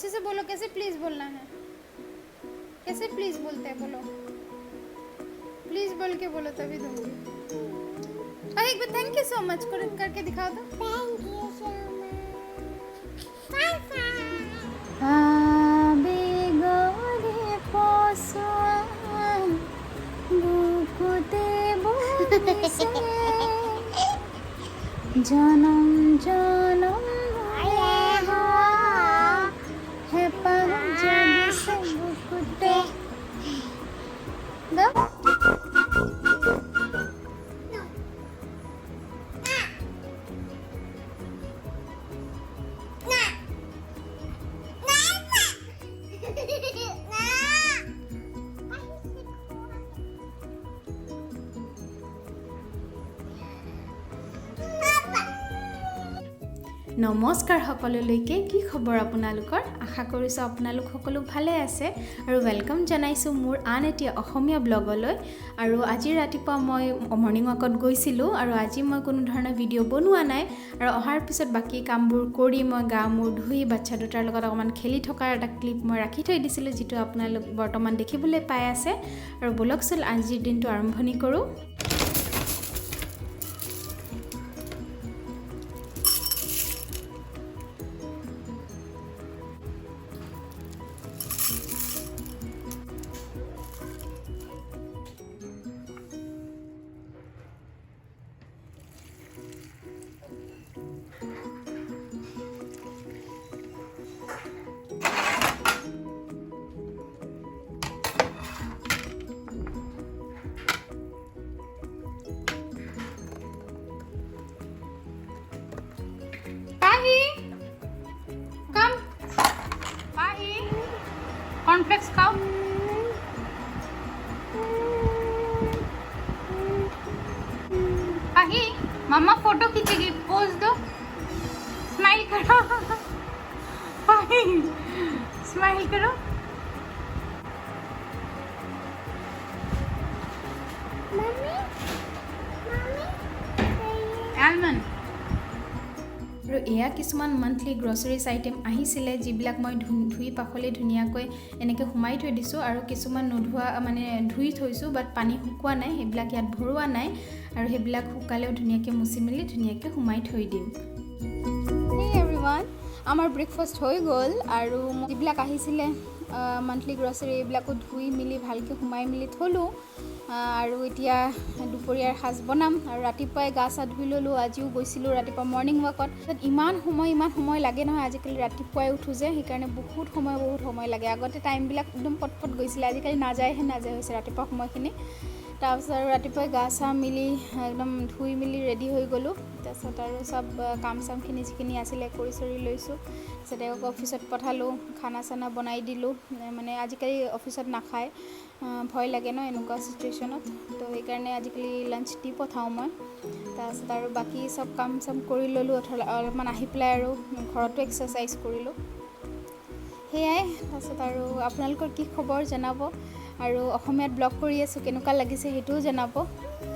अच्छे से बोलो, कैसे प्लीज़ बोलना है, कैसे प्लीज़ बोलते हैं, बोलो प्लीज़ बोल के बोलो तभी दूंगी। और एक बार थैंक यू सो मच करके दिखाओ तो। Thank you so much. Bye bye. আবে গরে পছুৱা বুকুতে বহিছে জনম জনম হেঁপাহ জাগিছে বুকুতে। গাও। নমস্কাৰ সকলোলৈকে, কি খবৰ আপোনালোকৰ? আশা কৰিছোঁ আপোনালোক সকলো ভালে আছে আৰু ৱেলকাম জনাইছোঁ মোৰ আন এটি অসমীয়া ব্লগলৈ। আৰু আজি ৰাতিপুৱা মই মৰ্ণিং ৱাকত গৈছিলোঁ আৰু আজি মই কোনো ধৰণৰ ভিডিঅ' বনোৱা নাই। আৰু অহাৰ পিছত বাকী কামবোৰ কৰি মই গা মূৰ ধুই বাচ্ছা দুটাৰ লগত অকণমান খেলি থকাৰ এটা ক্লিপ মই ৰাখি থৈ দিছিলোঁ, যিটো আপোনালোক বৰ্তমান দেখিবলৈ পাই আছে। আৰু ব'লক চল আজিৰ দিনটো আৰম্ভণি কৰোঁ। Come. Pahi. Cornflakes खाओ. पाही, मम्मा फोटो खींचेगी, पोज दो, स्माइल करो। पाही, स्माइल करो। Mommy. Almond. আৰু এয়া কিছুমান মান্থলি গ্ৰচাৰিজ আইটেম আহিছিলে, যিবিলাক মই ধুই পাখলি ধুনীয়াকৈ এনেকৈ সোমাই থৈ দিছোঁ। আৰু কিছুমান নোধোৱা মানে ধুই থৈছোঁ, বাট পানী শুকোৱা নাই, সেইবিলাক ইয়াত ভৰোৱা নাই। আৰু সেইবিলাক শুকালেও ধুনীয়াকৈ মুচি মেলি ধুনীয়াকৈ সোমাই থৈ দিম। হেই এভৰিৱান, আমাৰ ব্ৰেকফাষ্ট হৈ গ'ল আৰু যিবিলাক আহিছিলে মান্থলি গ্ৰচাৰি এইবিলাকো ধুই মেলি ভালকৈ সোমাই মেলি থ'লোঁ। আৰু এতিয়া দুপৰীয়াৰ সাজ বনাম। আৰু ৰাতিপুৱাই গা চা ধুই ল'লোঁ, আজিও গৈছিলোঁ ৰাতিপুৱা মৰ্ণিং ৱাকত। ইমান সময় লাগে নহয়, আজিকালি ৰাতিপুৱাই উঠোঁ যে, সেইকাৰণে বহুত সময় লাগে। আগতে টাইমবিলাক একদম পটপট গৈছিলে, আজিকালি নাযায় হৈছে ৰাতিপুৱা সময়খিনি। তাৰপিছত আৰু ৰাতিপুৱাই গা চা মিলি একদম ধুই মেলি ৰেডি হৈ গ'লোঁ। তাৰপিছত আৰু চব কাম চামখিনি যিখিনি আছিলে কৰি চৰি লৈছোঁ। তাৰপিছত এওঁক অফিচত পঠালোঁ, খানা চানা বনাই দিলোঁ। মানে আজিকালি অফিচত নাখায়, ভয় লাগে ন এনেকুৱা চিটুৱেশ্যনত, তো সেইকাৰণে আজিকালি লাঞ্চ দি পঠাওঁ মই। তাৰপিছত আৰু বাকী চব কাম চাম কৰি ল'লোঁ। অলপমান আহি পেলাই আৰু ঘৰতো এক্সাৰচাইজ কৰিলোঁ, সেয়াই। তাৰপিছত আৰু আপোনালোকৰ কি খবৰ জনাব, আৰু অসমীয়াত ব্লগ কৰি আছোঁ কেনেকুৱা লাগিছে সেইটোও জনাব।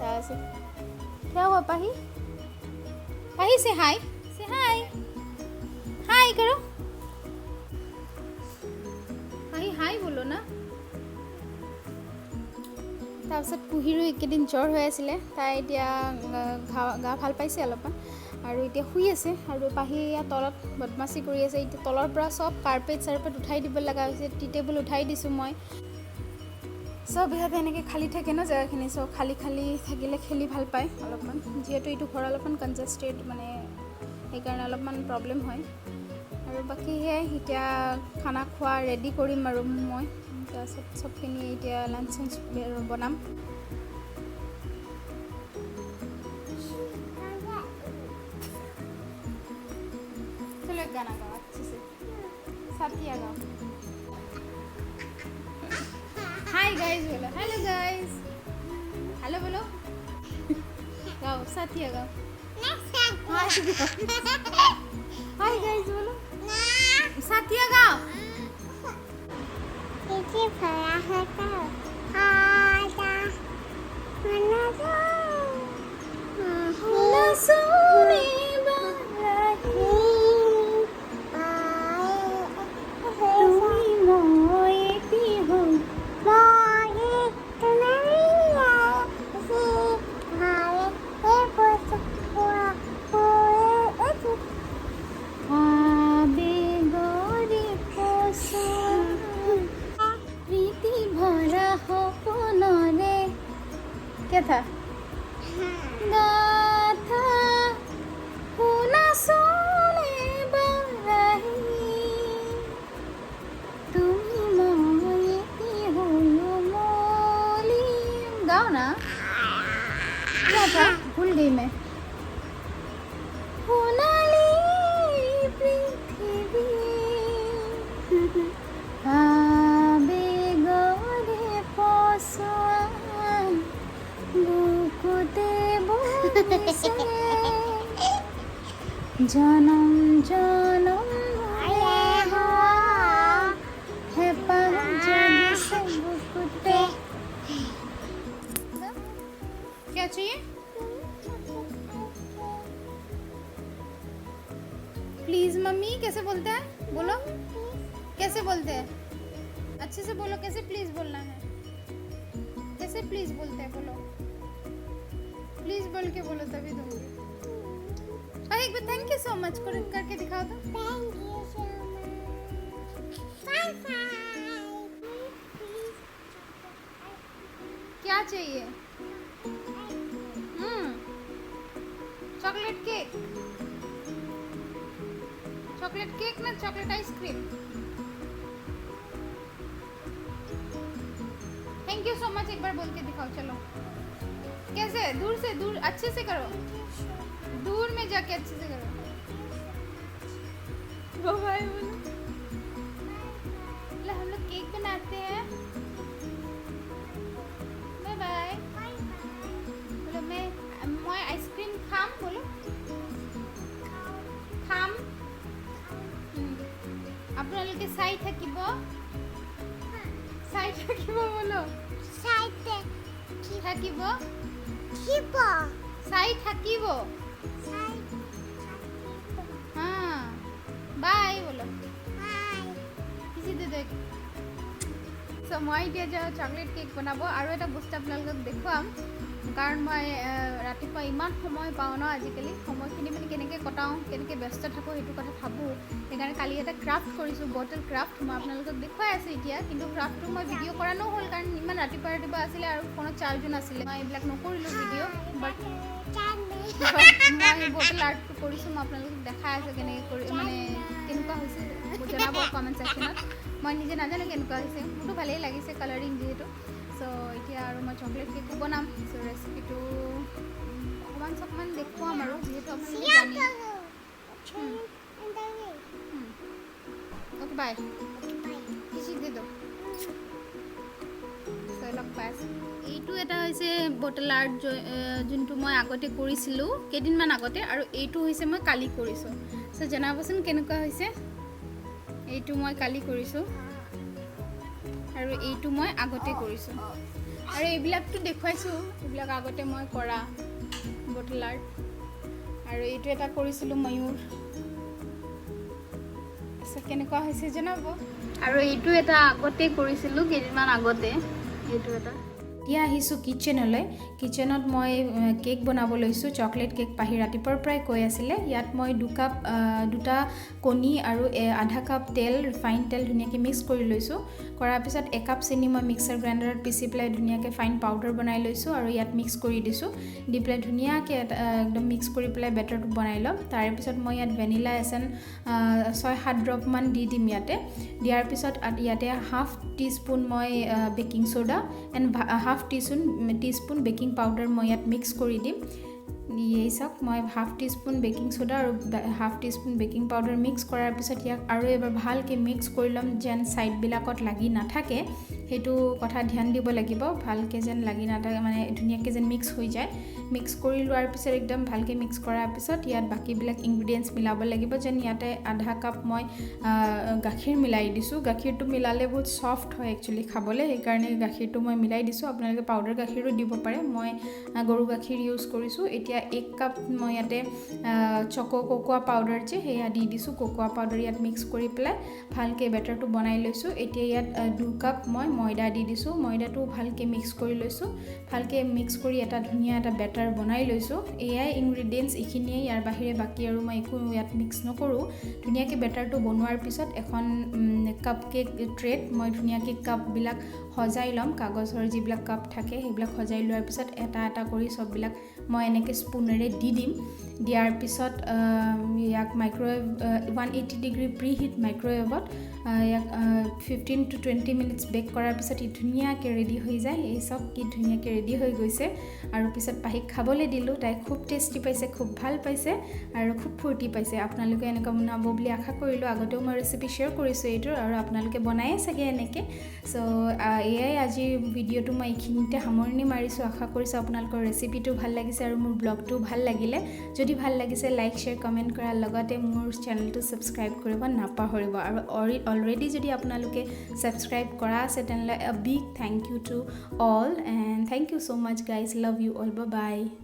তাৰপিছত क्या हुआ पाही? पाही से हाय हाय करो। पाही हाय बोलो ना। তাৰপিছত কুহিৰো এইকেইদিন জ্বৰ হৈ আছিলে, তাই এতিয়া গা ভাল পাইছে অলপমান আৰু এতিয়া শুই আছে। আৰু পাহি ইয়াত তলত বদমাচি কৰি আছে। এতিয়া তলৰ পৰা চব কাৰ্পেট উঠাই দিব লগা হৈছে, টি টেবুল উঠাই দিছোঁ মই। চব ইয়াতে এনেকৈ খালী থাকে ন জেগাখিনি, চব খালী থাকিলে খেলি ভাল পায় অলপমান। যিহেতু এইটো ঘৰ অলপমান কনজেষ্টেড, মানে সেইকাৰণে অলপমান প্ৰব্লেম হয়। আৰু বাকী সেয়াই, এতিয়া খানা খোৱা ৰেডি কৰিম আৰু মই। তাৰপিছত চবখিনি এতিয়া লাঞ্চ চাঞ্চ বনাম। চলো এক গানা গাও अच्छे से, साथिया गाओ। हाय गाइस बोलो, हेलो गाइस, हेलो बोलो, गाओ साथिया गाओ। हाय गाइस बोलो, साथिया गाओ। Itu perahata. Ada mana tu? Lasuni barahi पृथ्वी में সোণালী পৃথিৱী আবেগৰে পছোৱা বুকুতে বহিছে জনম জনম হেঁপাহ জাগিছে বুকুতে क्या चाहिए प्लीज मम्मी कैसे बोलते हैं बोलो कैसे बोलते हैं अच्छे से बोलो कैसे प्लीज बोलना है कैसे प्लीज बोलते हैं बोलो प्लीज बोल के बोलो तभी दूंगी और एक बार थैंक यू सो मच करके दिखाओ तो Thank you so much. Bye bye. क्या चाहिए चॉकलेट केक ना chocolate ice cream thank you so much एक बार बोल के दिखाओ चलो कैसे दूर से दूर अच्छे से करो दूर में जाके अच्छे से करो बाय बोलो हम लोग केक बनाते हैं बाय बाय बोलो मैं आइसक्रीम खाम बोलो খাম আপোনালোকে চাই থাকিব বলো Saite. থাকিব Kibo. চাই থাকিব Saite. হ্যাঁ বাই বলো Bye. কিছি দে দেখ সো মই এতিয়া যাওঁ চকলেট কেক বনাব আৰু এটা বস্তু আপোনালোকক দেখুৱাম কাৰণ মই ৰাতিপুৱা ইমান সময় পাওঁ ন আজিকালি সময়খিনি মানে কেনেকৈ কটাওঁ কেনেকৈ ব্যস্ত থাকোঁ সেইটো কথা ভাবোঁ সেইকাৰণে কালি এটা ক্ৰাফ্ট কৰিছোঁ বটল ক্ৰাফ্ট মই আপোনালোকক দেখুৱাই আছোঁ এতিয়া কিন্তু ক্ৰাফ্টটো মই ভিডিঅ' কৰা নহ'ল কাৰণ ইমান ৰাতিপুৱা আছিলে আৰু ফোনত চাৰ্জো নাছিলে মই এইবিলাক নকৰিলোঁ ভিডিঅ' বাট মই বটল আৰ্টটো কৰিছোঁ মই আপোনালোকক দেখাই আছোঁ কেনেকৈ কৰি মানে কেনেকুৱা হৈছে জনাব কমেণ্ট ছেকশ্যনত মই নিজে নাজানো কেনেকুৱা হৈছে মোৰতো ভালেই লাগিছে কালাৰিং যিহেতু চ' এতিয়া আৰু মই চকলেট কেকো বনাম চ' ৰেচিপিটো অকণমান দেখুৱাম আৰু যিহেতু আপোনালোকে জানি অ'কে বাই কিছি দি দিওঁ চ' লগ পাই আছোঁ এইটো এটা হৈছে বটল আৰ্ট যোনটো মই আগতে কৰিছিলোঁ কেইদিনমান আগতে আৰু এইটো হৈছে মই কালি কৰিছোঁ চ' জনাবচোন কেনেকুৱা হৈছে এইটো মই কালি কৰিছোঁ আৰু এইটো মই আগতে কৰিছোঁ আৰু এইবিলাকতো দেখুৱাইছোঁ এইবিলাক আগতে মই কৰা বটল আৰ্ট আৰু এইটো এটা কৰিছিলোঁ ময়ূৰ কেনেকুৱা হৈছে জনাব আৰু এইটো এটা আগতে কৰিছিলোঁ কেইদিনমান আগতে এইটো এটা এতিয়া আহিছোঁ কিটচেনত মই কেক বনাব লৈছোঁ চকলেট কেক পাহি ৰাতিপুৱাৰ পৰাই কৈ আছিলে ইয়াত মই দুটা কণী আৰু আধা কাপ তেল ৰিফাইন তেল ধুনীয়াকৈ মিক্স কৰি লৈছোঁ কৰাৰ পিছত একাপ চেনি মই মিক্সাৰ গ্ৰাইণ্ডাৰত পিচি পেলাই ধুনীয়াকৈ ফাইন পাউডাৰ বনাই লৈছোঁ আৰু ইয়াত মিক্স কৰি দিছোঁ দি পেলাই ধুনীয়াকৈ একদম মিক্স কৰি পেলাই বেটাৰটো বনাই ল'ম তাৰেপিছত মই ইয়াত ভেনিলা এচেঞ্চ 6-7 ড্ৰপমান দি দিম ইয়াতে দিয়াৰ পিছত ইয়াতে হাফ টিস্পুন মই baking soda and half teaspoon baking powder মই ইয়াত মিক্স কৰি দিম এই চাওক মই হাফ টিস্পুন বেকিং সোডা আৰু half teaspoon baking powder mix কৰাৰ পিছত ইয়াক আৰু এবাৰ ভালকৈ মিক্স কৰি ল'ম যেন ছাইডবিলাকত লাগি নাথাকে সেইটো কথা ধ্যান দিব লাগিব ভালকৈ যেন লাগি নাথাকে মানে ধুনীয়াকৈ যেন মিক্স হৈ যায় মিক্স কৰি লোৱাৰ পিছত একদম ভালকৈ মিক্স কৰাৰ পিছত ইয়াত বাকীবিলাক ইনগ্ৰিডিয়েণ্টছ মিলাব লাগিব যেন ইয়াতে আধা কাপ মই গাখীৰ মিলাই দিছোঁ গাখীৰটো মিলালে বহুত ছফ্ট হয় একচুৱেলি খাবলৈ সেইকাৰণে গাখীৰটো মই মিলাই দিছোঁ আপোনালোকে পাউডাৰ গাখীৰো দিব পাৰে মই গৰু গাখীৰ ইউজ কৰিছোঁ এতিয়া 1 কাপ মই ইয়াতে কোকোৱা পাউডাৰ যে সেয়া দি দিছোঁ কোকোৱা পাউডাৰ ইয়াত মিক্স কৰি পেলাই ভালকৈ বেটাৰটো বনাই লৈছোঁ এতিয়া ইয়াত 2 কাপ মই ময়দা দি দিছোঁ ময়দাটো ভালকৈ মিক্স কৰি লৈছোঁ ভালকৈ মিক্স কৰি এটা ধুনীয়া এটা বেটাৰ বনাই লৈছোঁ এয়াই ইনগ্ৰিডিয়েণ্টছ এইখিনিয়ে ইয়াৰ বাহিৰে বাকী আৰু মই একো ইয়াত মিক্স নকৰোঁ ধুনীয়াকৈ বেটাৰটো বনোৱাৰ পিছত এখন কাপ কেক ট্ৰেত মই ধুনীয়াকৈ কাপবিলাক সজাই ল'ম কাগজৰ যিবিলাক কাপ থাকে সেইবিলাক সজাই লোৱাৰ পিছত এটা এটা কৰি চববিলাক মই এনেকৈ স্পুনেৰে দি দিম দিয়াৰ পিছত ইয়াক মাইক্ৰৱেভ 180 ডিগ্ৰী প্ৰি হিট মাইক্ৰৱেভত ইয়াক 15 to 20 মিনিটছ বেক কৰাৰ পিছত ই ধুনীয়াকৈ ৰেডি হৈ যায় এই চব কি ধুনীয়াকৈ ৰেডি হৈ গৈছে আৰু পিছত পাহিক খাবলৈ দিলোঁ তাই খুব টেষ্টি পাইছে খুব ভাল পাইছে আৰু খুব ফূৰ্তি পাইছে আপোনালোকে এনেকুৱা বনাব বুলি আশা কৰিলোঁ আগতেও মই ৰেচিপি শ্বেয়াৰ কৰিছোঁ এইটোৰ আৰু আপোনালোকে বনায়ে চাগে এনেকৈ চ' এয়াই আজিৰ ভিডিঅ'টো মই এইখিনিতে সামৰণি মাৰিছোঁ আশা কৰিছোঁ আপোনালোকৰ ৰেচিপিটো ভাল লাগিছে আৰু মোৰ ব্লগটো ভাল লাগিলে যদি ভাল লাগিছে লাইক শ্বেয়াৰ কমেণ্ট কৰাৰ লগতে মোৰ চেনেলটো ছাবস্ক্ৰাইব কৰিব নাপাহৰিব আৰু অলৰেডি যদি আপোনালোকে ছাবস্ক্ৰাইব কৰা আছে তেনেহ'লে a big thank you to all and thank you so much guys love you all bye bye